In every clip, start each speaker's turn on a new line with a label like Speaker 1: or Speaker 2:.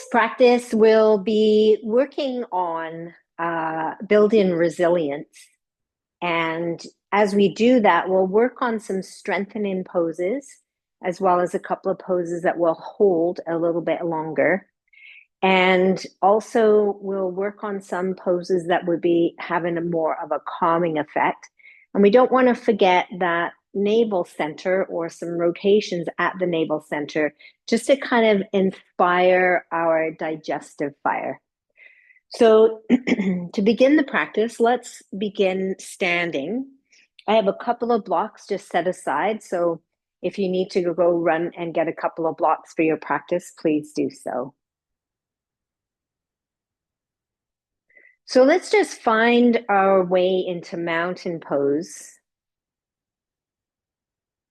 Speaker 1: this practice, we'll be working on building resilience. And as we do that, we'll work on some strengthening poses, as well as a couple of poses that will hold a little bit longer. And also, we'll work on some poses that would be having a more of a calming effect. And we don't want to forget that navel center or some rotations at the navel center just to kind of inspire our digestive fire. So, to begin the practice, let's begin standing. I have a couple of blocks just set aside. So, if you need to go run and get a couple of blocks for your practice, please do so. So let's just find our way into mountain pose.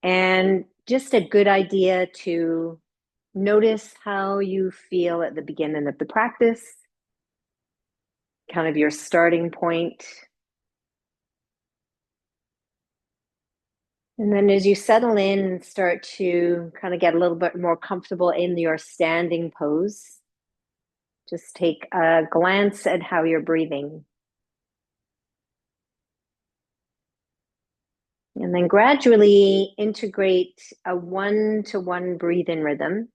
Speaker 1: And just a good idea to notice how you feel at the beginning of the practice, kind of your starting point. And then as you settle in and start to kind of get a little bit more comfortable in your standing pose, just take a glance at how you're breathing. And then gradually integrate a 1-to-1 breathing rhythm.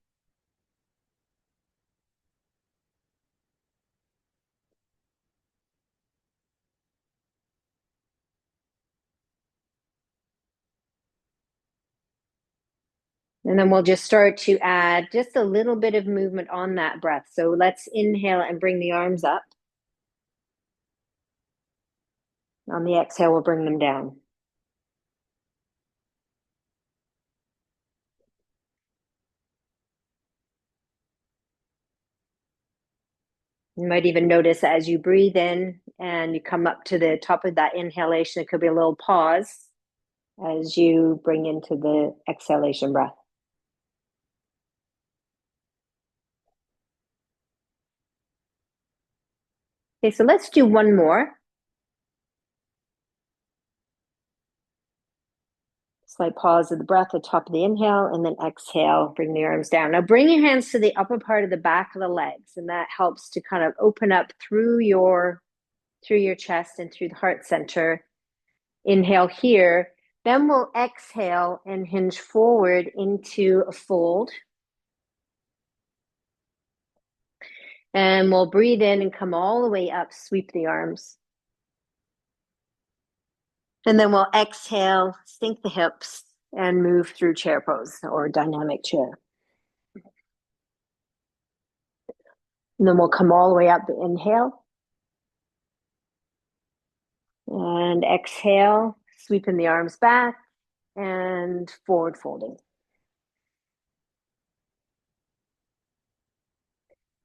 Speaker 1: And then we'll just start to add just a little bit of movement on that breath. So let's inhale and bring the arms up. On the exhale, we'll bring them down. You might even notice as you breathe in and you come up to the top of that inhalation, it could be a little pause as you bring into the exhalation breath. Okay, so let's do one more. Slight pause of the breath at the top of the inhale, and then exhale, bring the arms down. Now bring your hands to the upper part of the back of the legs, and that helps to kind of open up through your chest and through the heart center. Inhale here. Then we'll exhale and hinge forward into a fold. And we'll breathe in and come all the way up, sweep the arms. And then we'll exhale, sink the hips, and move through chair pose or dynamic chair. And then we'll come all the way up, inhale. And exhale, sweeping the arms back and forward folding.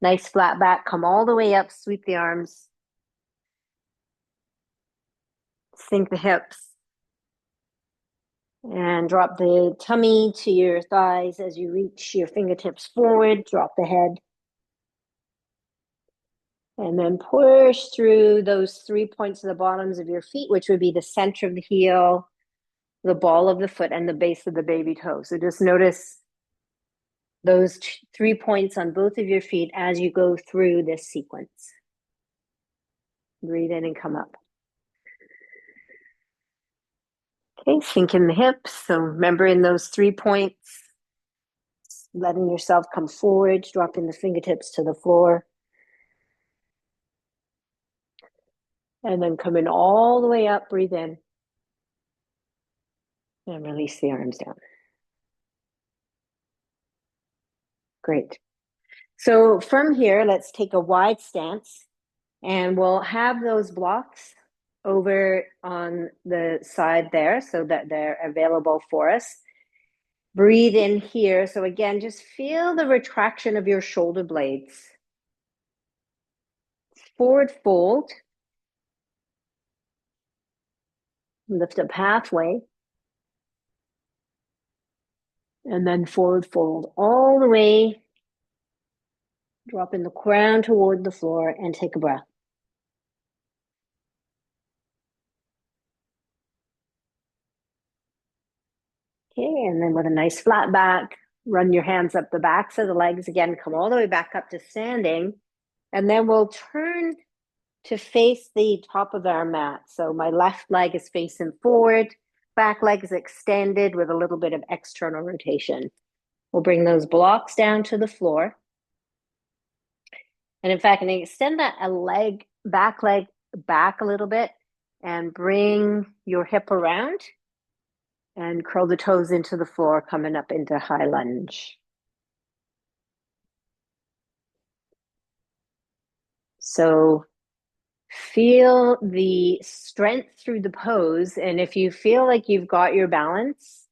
Speaker 1: Nice flat back, come all the way up, sweep the arms. Sink the hips. And drop the tummy to your thighs as you reach your fingertips forward, drop the head. And then push through those 3 points of the bottoms of your feet, which would be the center of the heel, the ball of the foot, and the base of the baby toe. So just notice those 3 points on both of your feet as you go through this sequence. Breathe in and come up. Okay, sink in the hips. So remember in those 3 points, letting yourself come forward, dropping the fingertips to the floor. And then coming all the way up, breathe in. And release the arms down. Great. So from here, let's take a wide stance and we'll have those blocks over on the side there so that they're available for us. Breathe in here. So again, just feel the retraction of your shoulder blades. Forward fold. Lift up halfway. And then forward fold all the way. Dropping the crown toward the floor and take a breath. Okay, and then with a nice flat back, Run your hands up the backs of the legs again, come all the way back up to standing. And then we'll turn to face the top of our mat. So my left leg is facing forward, back leg is extended with a little bit of external rotation. We'll bring those blocks down to the floor. And in fact, extend that leg back a little bit and bring your hip around and curl the toes into the floor, coming up into high lunge. So feel the strength through the pose. And if you feel like you've got your balance,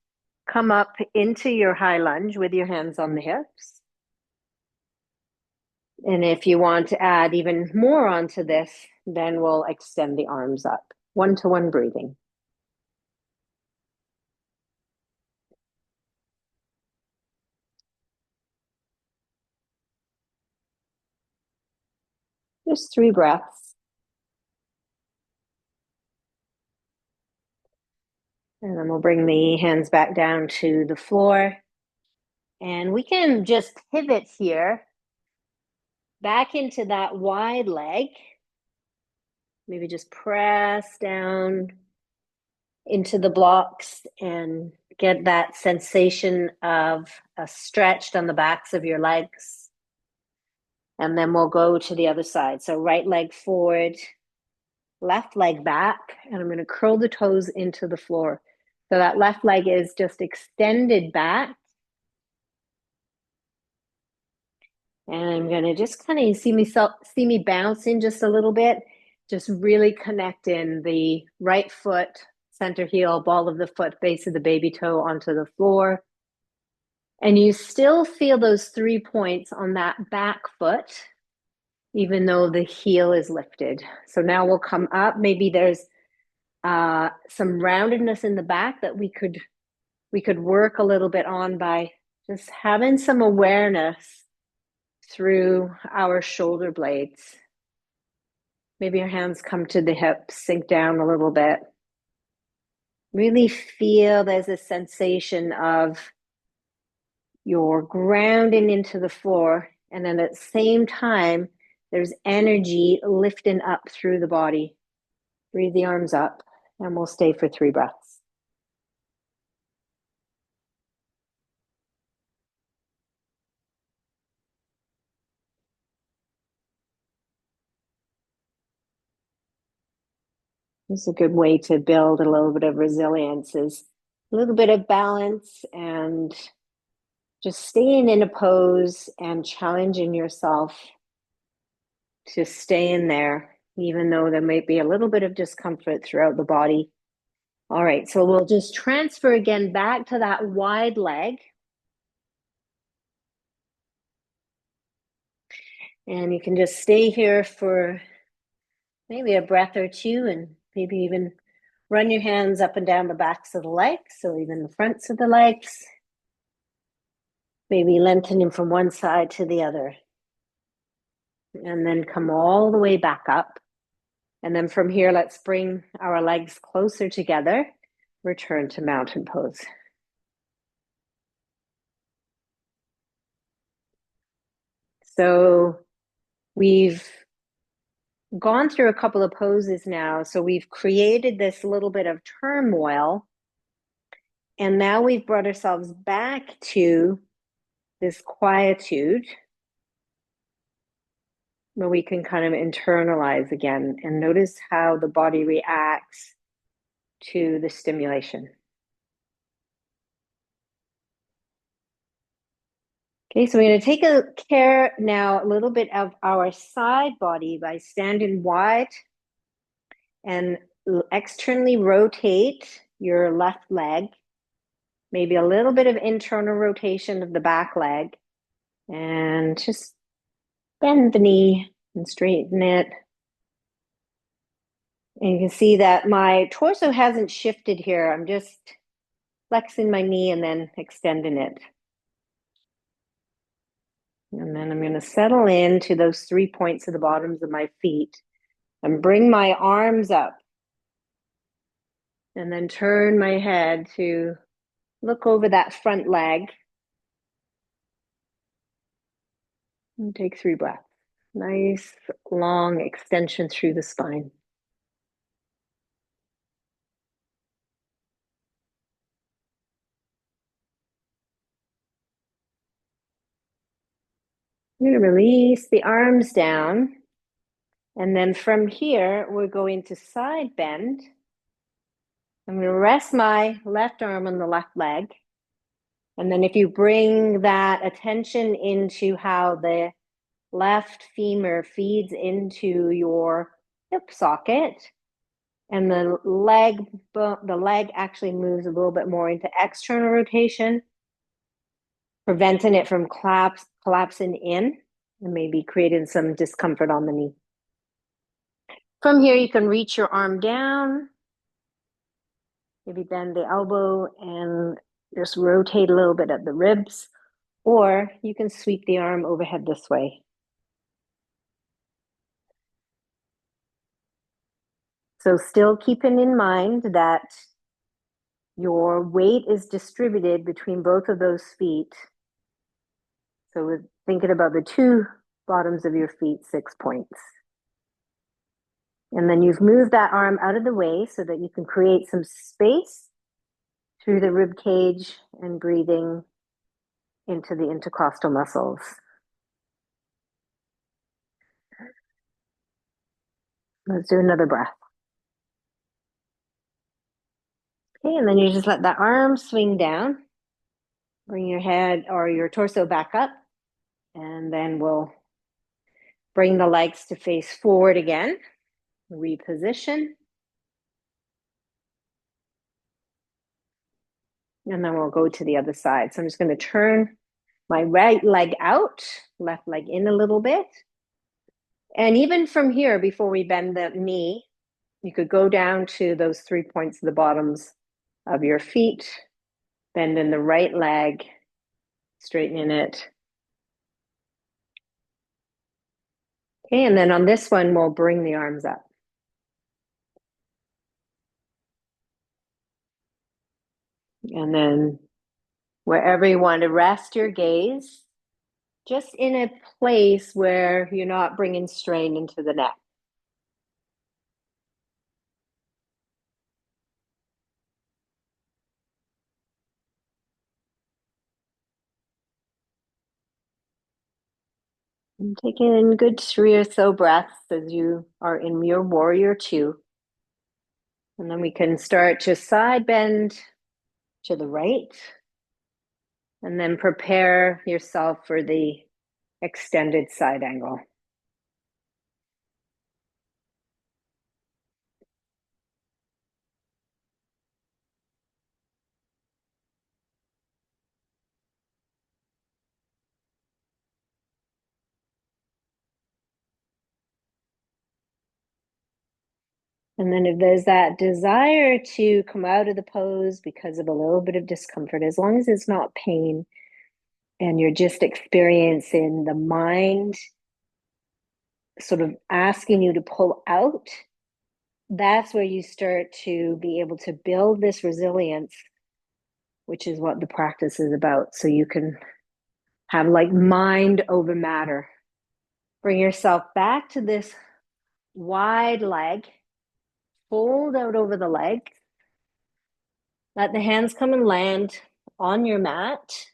Speaker 1: come up into your high lunge with your hands on the hips. And if you want to add even more onto this, then we'll extend the arms up. One-to-one breathing. Just 3 breaths. And then we'll bring the hands back down to the floor. And we can just pivot here back into that wide leg. Maybe just press down into the blocks and get that sensation of a stretch on the backs of your legs. And then we'll go to the other side. So right leg forward, left leg back, and I'm going to curl the toes into the floor. So that left leg is just extended back. And I'm going to just kind of see me bouncing just a little bit, just really connecting the right foot, center heel, ball of the foot, base of the baby toe onto the floor. And you still feel those 3 points on that back foot, even though the heel is lifted. So now we'll come up. Maybe there's some roundedness in the back that we could work a little bit on by just having some awareness through our shoulder blades. Maybe your hands come to the hips, sink down a little bit. Really feel there's a sensation of you're grounding into the floor, and then at the same time, there's energy lifting up through the body. Breathe the arms up, and we'll stay for 3 breaths. This is a good way to build a little bit of resilience, is a little bit of balance and just staying in a pose and challenging yourself to stay in there, even though there might be a little bit of discomfort throughout the body. All right, so we'll just transfer again back to that wide leg. And you can just stay here for maybe a breath or two, and maybe even run your hands up and down the backs of the legs, so even the fronts of the legs. Maybe lengthening from one side to the other. And then come all the way back up. And then from here, let's bring our legs closer together. Return to mountain pose. So we've gone through a couple of poses now. So we've created this little bit of turmoil. And now we've brought ourselves back to this quietude where we can kind of internalize again and notice how the body reacts to the stimulation. Okay, so we're going to take care now a little bit of our side body by standing wide and externally rotate your left leg. Maybe a little bit of internal rotation of the back leg, and just bend the knee and straighten it. And you can see that my torso hasn't shifted here. I'm just flexing my knee and then extending it. And then I'm going to settle into those 3 points at the bottoms of my feet and bring my arms up. And then turn my head to look over that front leg. And take 3 breaths. Nice long extension through the spine. You're going to release the arms down. And then from here, we're going to side bend. I'm going to rest my left arm on the left leg. And then if you bring that attention into how the left femur feeds into your hip socket, and the leg actually moves a little bit more into external rotation, preventing it from collapsing in and maybe creating some discomfort on the knee. From here, you can reach your arm down, maybe bend the elbow and just rotate a little bit at the ribs, or you can sweep the arm overhead this way. So still keeping in mind that your weight is distributed between both of those feet. So we're thinking about the 2 bottoms of your feet, 6 points. And then you've moved that arm out of the way so that you can create some space through the rib cage and breathing into the intercostal muscles. Let's do another breath. Okay, and then you just let that arm swing down. Bring your head or your torso back up, and then we'll bring the legs to face forward again. Reposition. And then we'll go to the other side. So I'm just going to turn my right leg out, left leg in a little bit. And even from here, before we bend the knee, you could go down to those 3 points at the bottoms of your feet, bend in the right leg, straightening it. Okay, and then on this one, we'll bring the arms up. And then wherever you want to rest your gaze, just in a place where you're not bringing strain into the neck. And take in good 3 or so breaths as you are in your warrior 2. And then we can start to side bend to the right. And then prepare yourself for the extended side angle. And then if there's that desire to come out of the pose because of a little bit of discomfort, as long as it's not pain and you're just experiencing the mind sort of asking you to pull out, that's where you start to be able to build this resilience, which is what the practice is about. So you can have like mind over matter. Bring yourself back to this wide leg, fold out over the leg. Let the hands come and land on your mat.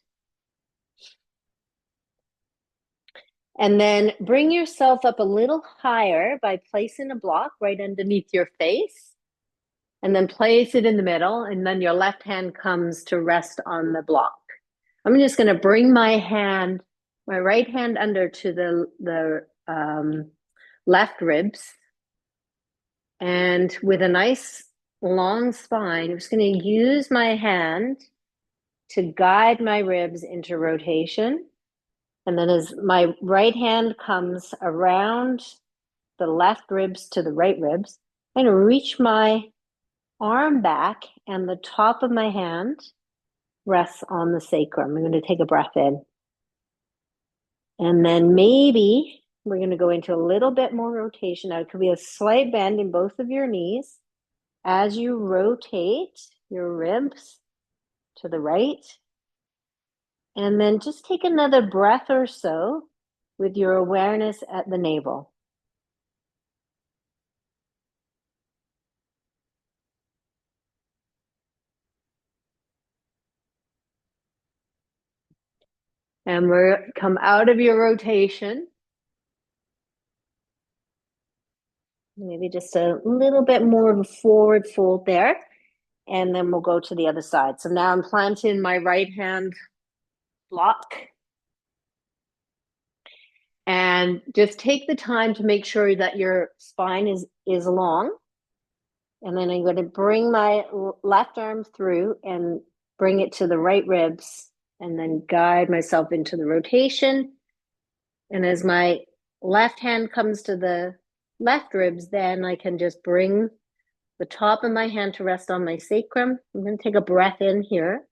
Speaker 1: And then bring yourself up a little higher by placing a block right underneath your face. And then place it in the middle. And then your left hand comes to rest on the block. I'm just going to bring my right hand under to the left ribs. And with a nice long spine, I'm just going to use my hand to guide my ribs into rotation. And then as my right hand comes around the left ribs to the right ribs, I'm going to reach my arm back and the top of my hand rests on the sacrum. I'm going to take a breath in. And then maybe we're going to go into a little bit more rotation. Now, it could be a slight bend in both of your knees as you rotate your ribs to the right. And then just take another breath or so with your awareness at the navel. And we're come out of your rotation. Maybe just a little bit more of a forward fold there. And then we'll go to the other side. So now I'm planting my right hand block. And just take the time to make sure that your spine is long. And then I'm going to bring my left arm through and bring it to the right ribs and then guide myself into the rotation. And as my left hand comes to the left ribs, then I can just bring the top of my hand to rest on my sacrum. I'm going to take a breath in here,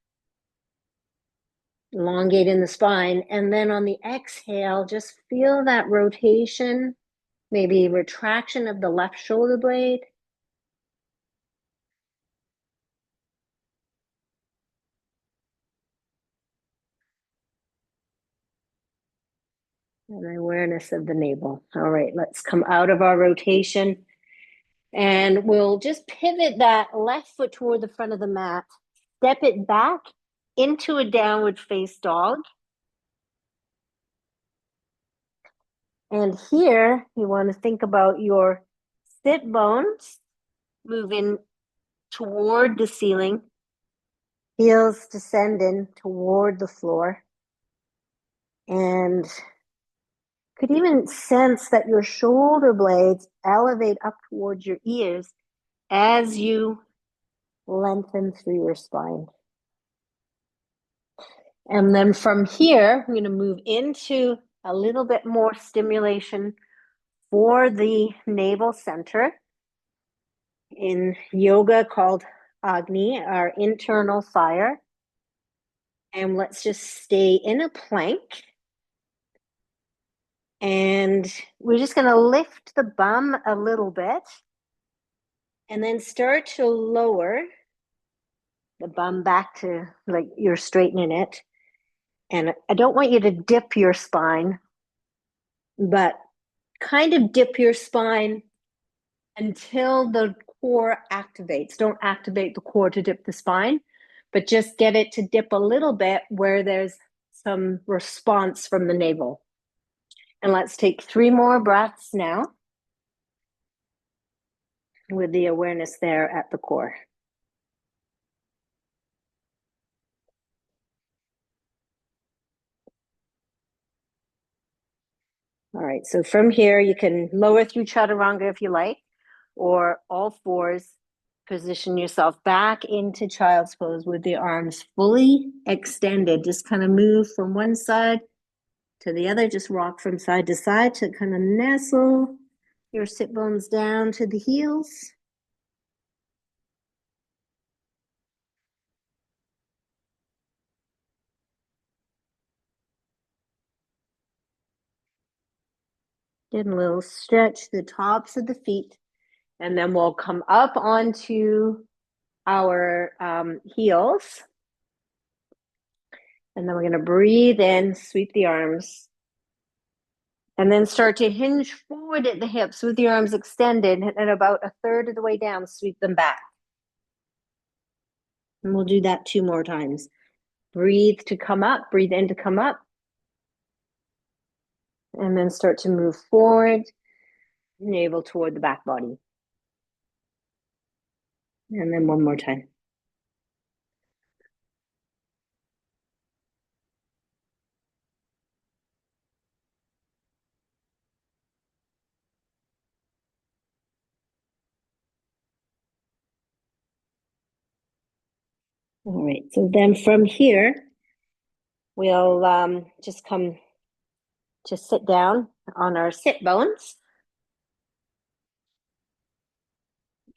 Speaker 1: elongate in the spine. And then on the exhale, just feel that rotation, maybe retraction of the left shoulder blade. And awareness of the navel. All right, let's come out of our rotation. And we'll just pivot that left foot toward the front of the mat. Step it back into a downward face dog. And here, you want to think about your sit bones moving toward the ceiling, heels descending toward the floor. And could even sense that your shoulder blades elevate up towards your ears as you lengthen through your spine. And then from here, we're going to move into a little bit more stimulation for the navel center in yoga called Agni, our internal fire. And let's just stay in a plank. And we're just going to lift the bum a little bit and then start to lower the bum back to like you're straightening it. And I don't want you to dip your spine, but kind of dip your spine until the core activates. Don't activate the core to dip the spine, but just get it to dip a little bit where there's some response from the navel. And let's take 3 more breaths now with the awareness there at the core. All right, so from here, you can lower through chaturanga if you like, or all fours, position yourself back into child's pose with the arms fully extended. Just kind of move from one side to the other. Just rock from side to side to kind of nestle your sit bones down to the heels. Get a little stretch the tops of the feet. And then we'll come up onto our heels. And then we're going to breathe in, sweep the arms. And then start to hinge forward at the hips with your arms extended. And about a third of the way down, sweep them back. And we'll do that 2 more times. Breathe to come up, breathe in to come up. And then start to move forward, navel toward the back body. And then 1 more time. All right, so then from here, we'll just come to sit down on our sit bones.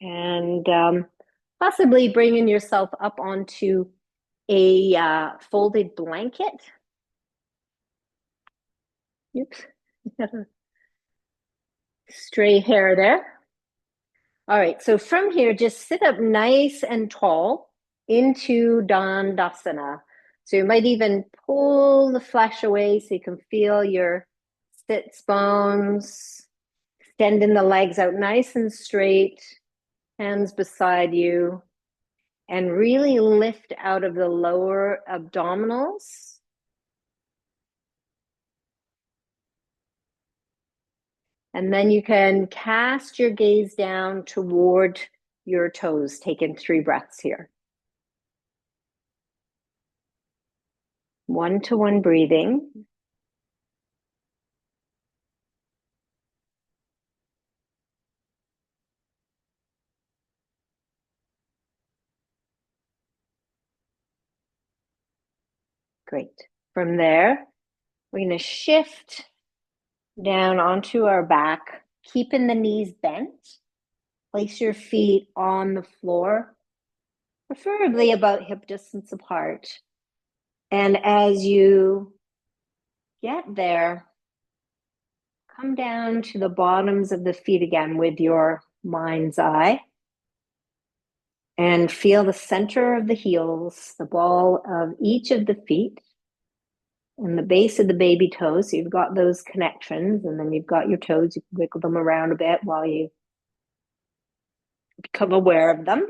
Speaker 1: And possibly bringing yourself up onto a folded blanket. Oops, stray hair there. All right, so from here, just sit up nice and tall into Dandasana. So you might even pull the flesh away so you can feel your Sits bones, extending the legs out nice and straight, hands beside you, and really lift out of the lower abdominals. And then you can cast your gaze down toward your toes, taking 3 breaths here. 1-to-1 breathing. Great. From there, we're going to shift down onto our back, keeping the knees bent. Place your feet on the floor, preferably about hip distance apart. And as you get there, come down to the bottoms of the feet again with your mind's eye. And feel the center of the heels, the ball of each of the feet, and the base of the baby toes. So you've got those connections, and then you've got your toes. You can wiggle them around a bit while you become aware of them.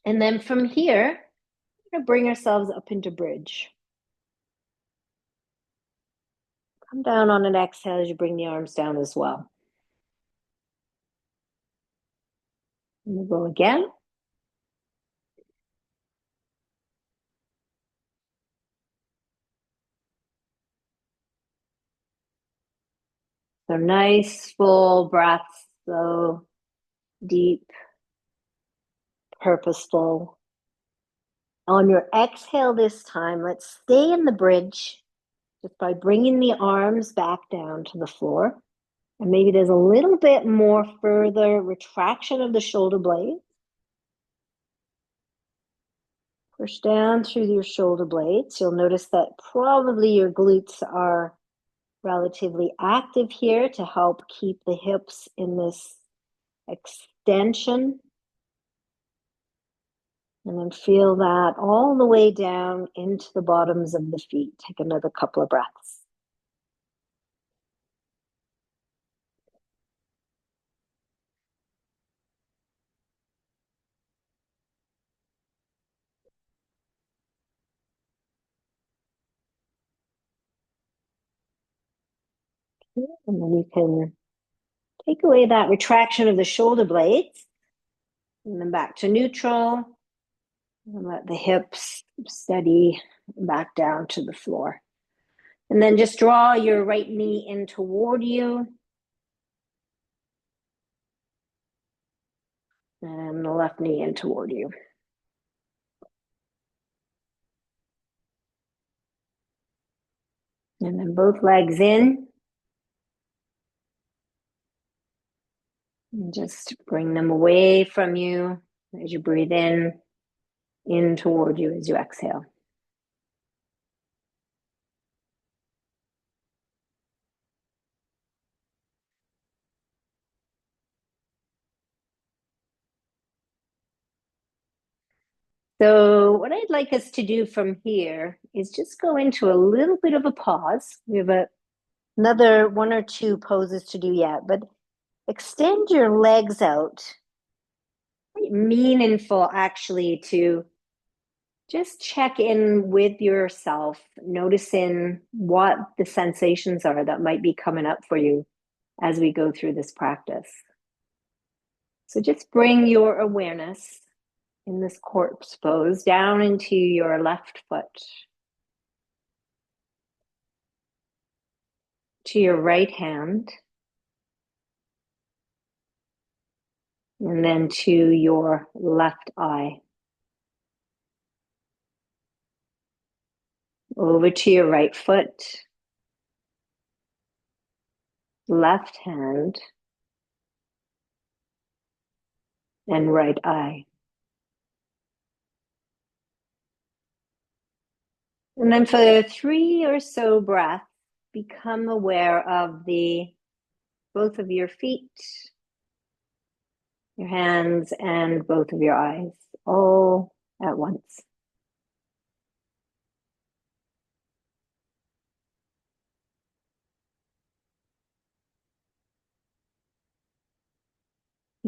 Speaker 1: And then from here, we're going to bring ourselves up into bridge. Come down on an exhale as you bring the arms down as well. And we'll go again. So nice, full breaths, so deep, purposeful. On your exhale this time, let's stay in the bridge just by bringing the arms back down to the floor. And maybe there's a little bit more further retraction of the shoulder blades. Push down through your shoulder blades. You'll notice that probably your glutes are relatively active here to help keep the hips in this extension. And then feel that all the way down into the bottoms of the feet. Take another couple of breaths. And then you can take away that retraction of the shoulder blades. And then back to neutral. And let the hips steady back down to the floor. And then just draw your right knee in toward you. And the left knee in toward you. And then both legs in. And just bring them away from you as you breathe in toward you as you exhale. So what I'd like us to do from here is just go into a little bit of a pause. We have another 1 or 2 poses to do yet, but extend your legs out. Quite meaningful actually to just check in with yourself, noticing what the sensations are that might be coming up for you as we go through this practice. So just bring your awareness in this corpse pose down into your left foot, to your right hand, and then to your left eye. Over to your right foot, left hand, and right eye. And then for 3 or so breaths, become aware of both of your feet, your hands, and both of your eyes, all at once.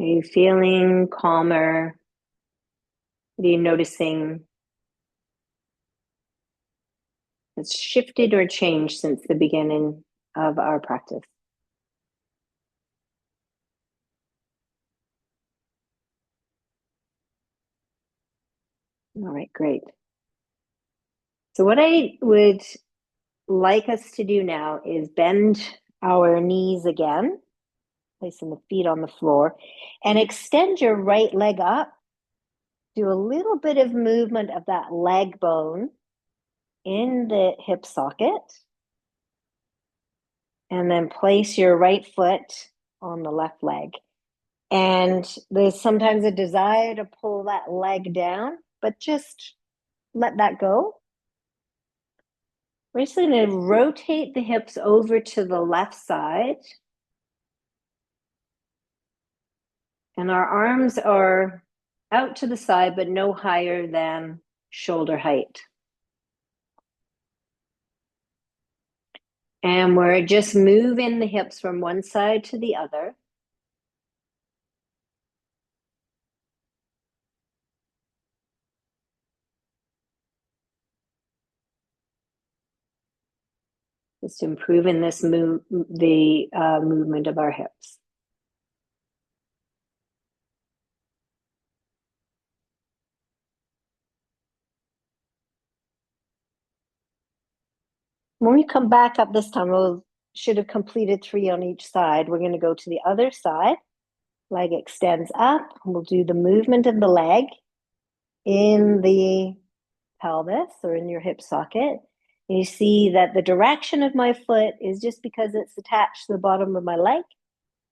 Speaker 1: Are you feeling calmer? What are you noticing that's shifted or changed since the beginning of our practice? All right, great. So what I would like us to do now is bend our knees again, placing the feet on the floor, and extend your right leg up. Do a little bit of movement of that leg bone in the hip socket, and then place your right foot on the left leg. And there's sometimes a desire to pull that leg down, but just let that go. We're just going to rotate the hips over to the left side. And our arms are out to the side, but no higher than shoulder height. And we're just moving the hips from one side to the other. Just improving this movement of our hips. When we come back up this time, we should have completed 3 on each side. We're going to go to the other side. Leg extends up. We'll do the movement of the leg in the pelvis or in your hip socket. And you see that the direction of my foot is just because it's attached to the bottom of my leg.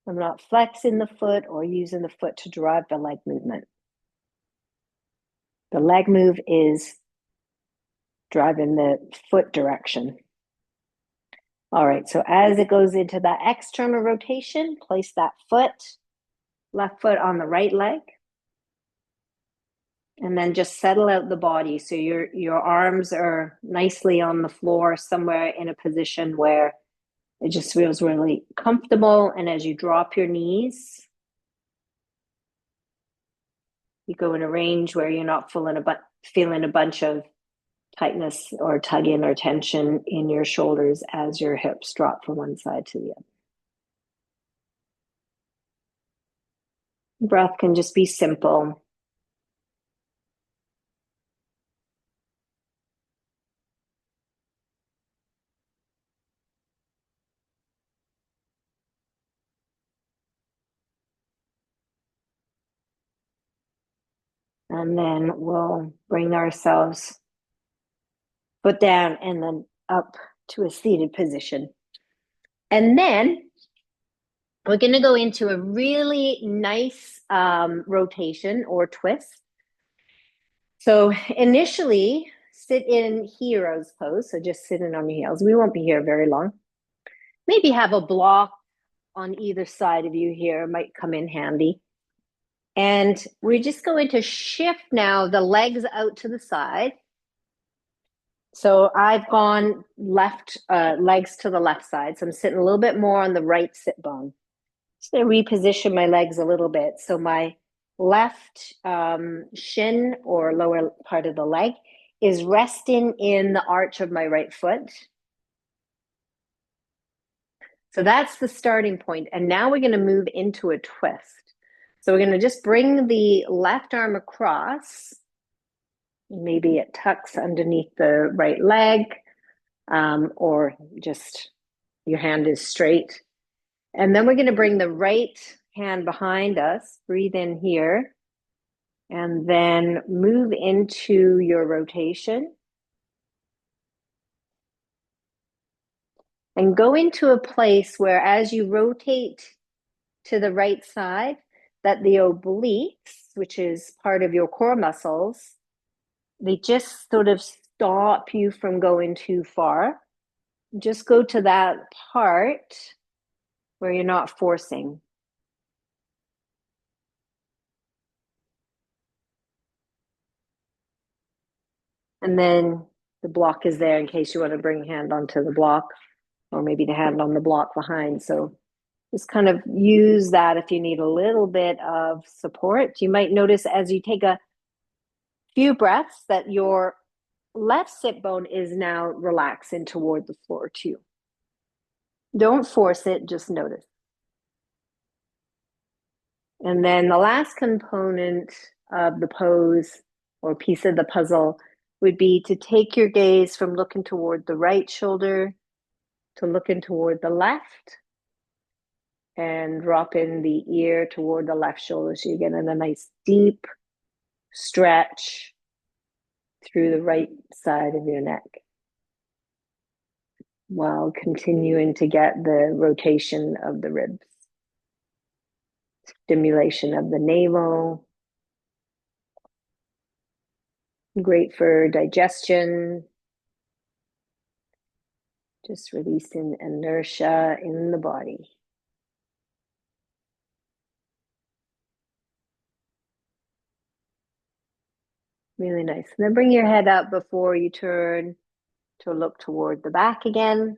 Speaker 1: I'm not flexing the foot or using the foot to drive the leg movement. The leg move is driving the foot direction. All right, so as it goes into that external rotation, place that left foot on the right leg, and then just settle out the body. So your arms are nicely on the floor, somewhere in a position where it just feels really comfortable. And as you drop your knees, you go in a range where you're not feeling a bunch of tightness or tugging or tension in your shoulders as your hips drop from one side to the other. Breath can just be simple. And then we'll bring ourselves foot down and then up to a seated position. And then we're going to go into a really nice rotation or twist. So initially, sit in hero's pose. So just sitting on your heels. We won't be here very long. Maybe have a block on either side of you here. Might come in handy. And we're just going to shift now the legs out to the side. So I've gone legs to the left side. So I'm sitting a little bit more on the right sit bone. Just going to reposition my legs a little bit. So my left shin or lower part of the leg is resting in the arch of my right foot. So that's the starting point. And now we're going to move into a twist. So we're going to just bring the left arm across. Maybe it tucks underneath the right leg, or just your hand is straight. And then we're going to bring the right hand behind us, breathe in here, and then move into your rotation. And go into a place where as you rotate to the right side, that the obliques, which is part of your core muscles, they just sort of stop you from going too far. Just go to that part where you're not forcing. And then the block is there in case you want to bring a hand onto the block, or maybe the hand on the block behind. So Just kind of use that if you need a little bit of support. You might notice as you take a few breaths that your left sit bone is now relaxing toward the floor too. Don't force it, just notice. And then the last component of the pose or piece of the puzzle would be to take your gaze from looking toward the right shoulder to looking toward the left and drop in the ear toward the left shoulder. So you're getting a nice deep stretch through the right side of your neck while continuing to get the rotation of the ribs, stimulation of the navel. Great for digestion, just releasing inertia in the body. Really nice. And then bring your head up before you turn to look toward the back again.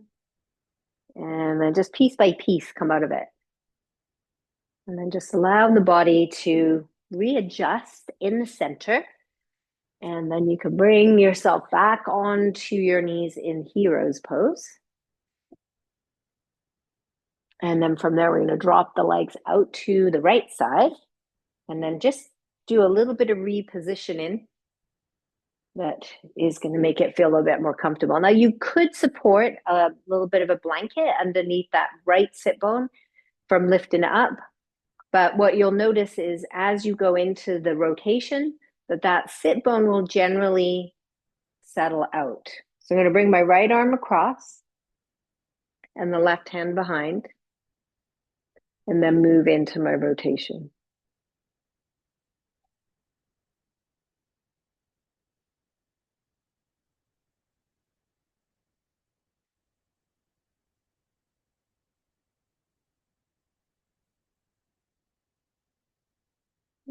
Speaker 1: And then just piece by piece come out of it. And then just allow the body to readjust in the center. And then you can bring yourself back onto your knees in hero's pose. And then from there, we're going to drop the legs out to the right side. And then just do a little bit of repositioning that is going to make it feel a bit more comfortable. Now, you could support a little bit of a blanket underneath that right sit bone from lifting it up. But what you'll notice is as you go into the rotation, that sit bone will generally settle out. So I'm going to bring my right arm across and the left hand behind, and then move into my rotation.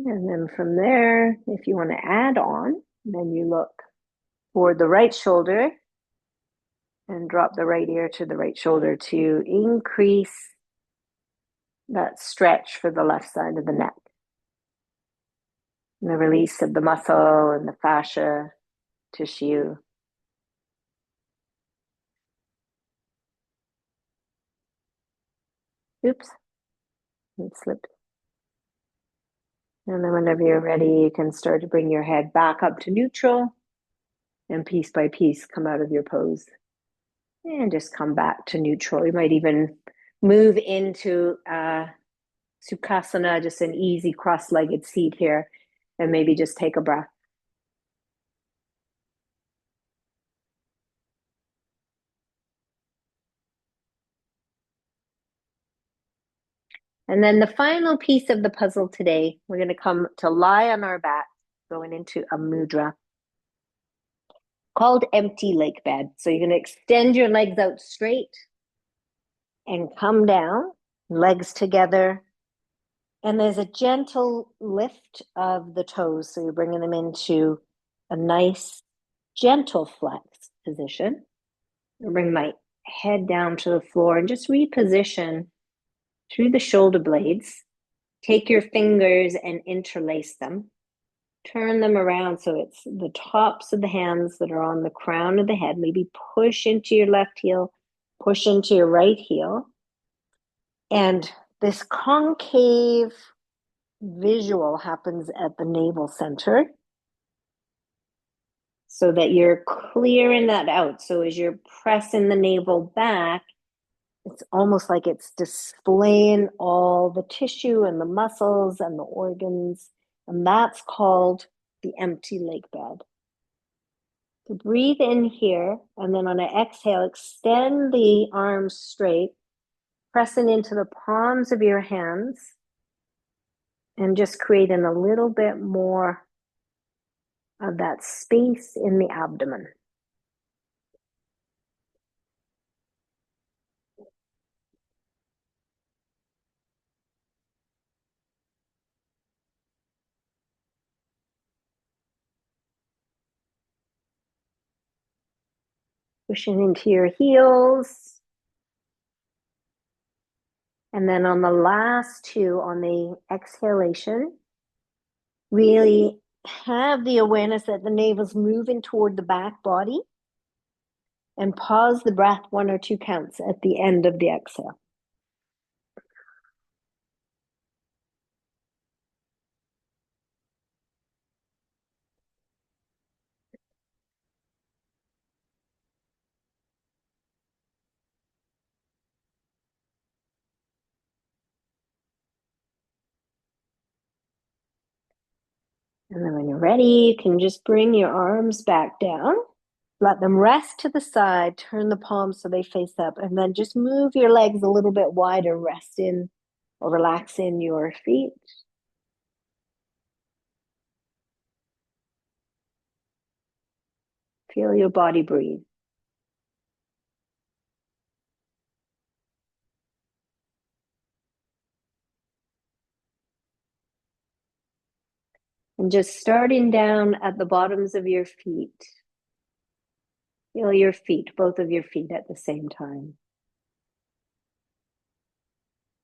Speaker 1: And then from there, if you want to add on, then you look for the right shoulder and drop the right ear to the right shoulder to increase that stretch for the left side of the neck. And the release of the muscle and the fascia tissue. Oops, it slipped. And then whenever you're ready, you can start to bring your head back up to neutral and piece by piece come out of your pose. And just come back to neutral. You might even move into Sukhasana, just an easy cross-legged seat here, and maybe just take a breath. And then the final piece of the puzzle today, we're going to come to lie on our back, going into a mudra called empty lake bed. So you're going to extend your legs out straight and come down, legs together. And there's a gentle lift of the toes. So you're bringing them into a nice, gentle flex position. I'll bring my head down to the floor and just reposition through the shoulder blades. Take your fingers and interlace them. Turn them around so it's the tops of the hands that are on the crown of the head. Maybe push into your left heel, push into your right heel. And this concave visual happens at the navel center so that you're clearing that out. So as you're pressing the navel back, it's almost like it's displaying all the tissue and the muscles and the organs. And that's called the empty lake bed. So breathe in here, and then on an exhale, extend the arms straight, pressing into the palms of your hands, and just creating a little bit more of that space in the abdomen. Pushing into your heels. And then on the last two, on the exhalation, really have the awareness that the navel's moving toward the back body, and pause the breath 1 or 2 counts at the end of the exhale. And then when you're ready, you can just bring your arms back down. Let them rest to the side, turn the palms so they face up, and then just move your legs a little bit wider, rest in or relax in your feet. Feel your body breathe. And just starting down at the bottoms of your feet. Feel your feet, both of your feet at the same time.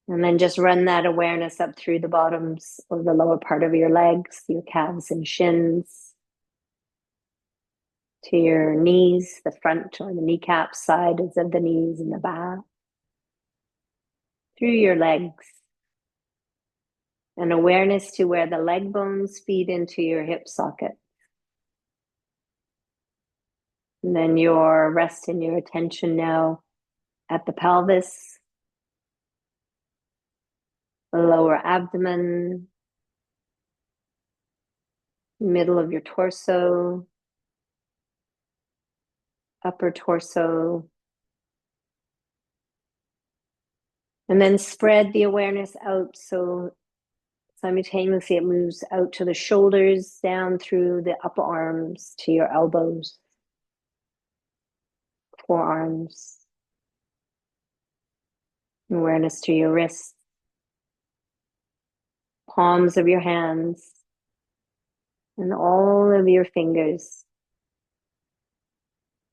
Speaker 1: And then just run that awareness up through the bottoms or the lower part of your legs, your calves and shins, to your knees, the front or the kneecap sides of the knees and the back, through your legs. An awareness to where the leg bones feed into your hip socket. And then you're resting your attention now at the pelvis, the lower abdomen, middle of your torso, upper torso. And then spread the awareness out so simultaneously it moves out to the shoulders, down through the upper arms to your elbows, forearms. Awareness to your wrists, palms of your hands, and all of your fingers,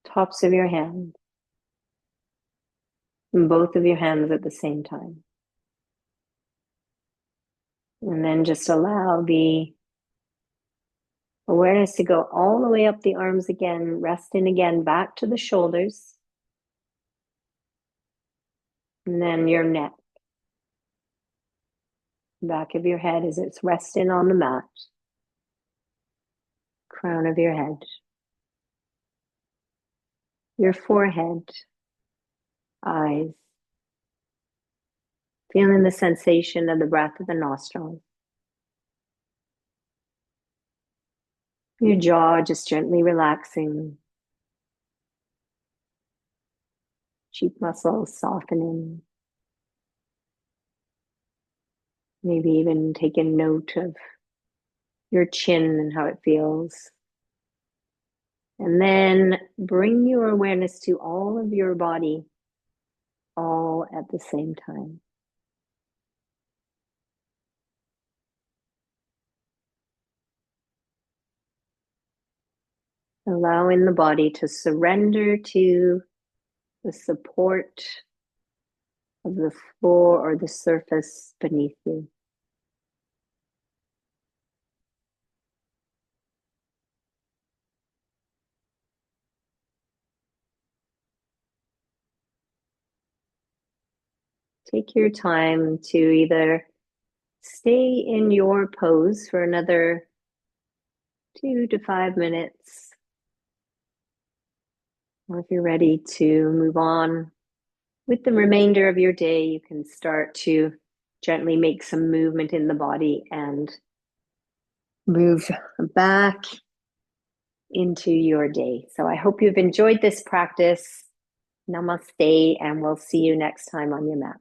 Speaker 1: tops of your hands, and both of your hands at the same time. And then just allow the awareness to go all the way up the arms again, resting again back to the shoulders, and then your neck, back of your head as it's resting on the mat, crown of your head, your forehead, eyes, feeling the sensation of the breath of the nostrils. Your jaw just gently relaxing, cheek muscles softening. Maybe even taking note of your chin and how it feels. And then bring your awareness to all of your body, all at the same time. Allowing the body to surrender to the support of the floor or the surface beneath you. Take your time to either stay in your pose for another 2 to 5 minutes, or if you're ready to move on with the remainder of your day, you can start to gently make some movement in the body and move back into your day. So I hope you've enjoyed this practice. Namaste, and we'll see you next time on your mat.